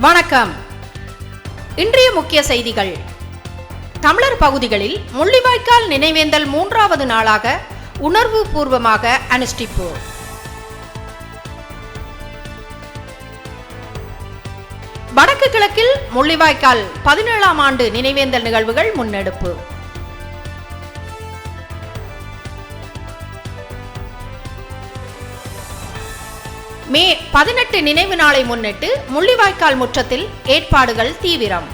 வணக்கம். இன்றைய முக்கிய செய்திகள். தமிழர் பகுதிகளில் முள்ளிவாய்க்கால் நினைவேந்தல் 3வது நாளாக உணர்வு பூர்வமாக அனுஷ்டிப்பு. வடக்கு கிழக்கில் முள்ளிவாய்க்கால் 17ஆம் ஆண்டு நினைவேந்தல் நிகழ்வுகள் முன்னெடுப்பு. மே 18 நினைவு நாளை முன்னிட்டு முள்ளிவாய்க்கால் முற்றத்தில் ஏற்பாடுகள் தீவிரம்.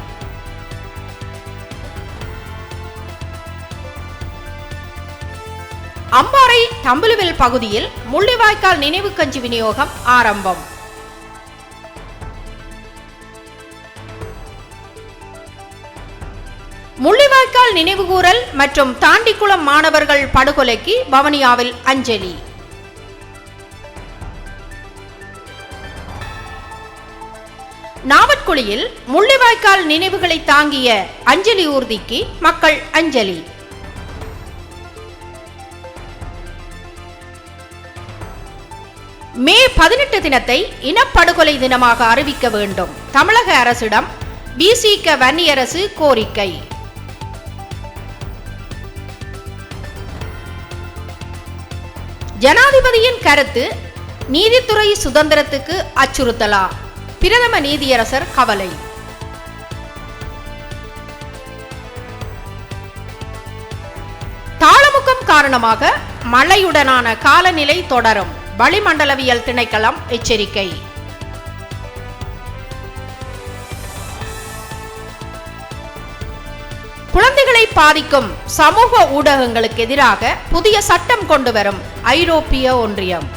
அம்பாறை தம்புலுவில் பகுதியில் முள்ளிவாய்க்கால் நினைவு கஞ்சி விநியோகம் ஆரம்பம். முள்ளிவாய்க்கால் நினைவுகூரல் மற்றும் தாண்டிக்குளம் மாணவர்கள் படுகொலைக்கு வவுனியாவில் அஞ்சலி. நாவற்குழியில் முள்ளிவாய்க்கால் நினைவுகளை தாங்கிய அஞ்சலி ஊர்திக்கு மக்கள் அஞ்சலி. மே 18 தினத்தை இனப்படுகொலை தினமாக அறிவிக்க வேண்டும். தமிழக அரசிடம் விசிக வன்னியரசு கோரிக்கை. ஜனாதிபதியின் கருத்து நீதித்துறை சுதந்திரத்துக்கு அச்சுறுத்தலா? பிரதம நீதியரசர் கவலை. தாளமுக்கம் காரணமாக மழையுடனான காலநிலை தொடரும். வளிமண்டலவியல் திணைக்களம் எச்சரிக்கை. குழந்தைகளை பாதிக்கும் சமூக ஊடகங்களுக்கு எதிராக புதிய சட்டம் கொண்டு வரும் ஐரோப்பிய ஒன்றியம்.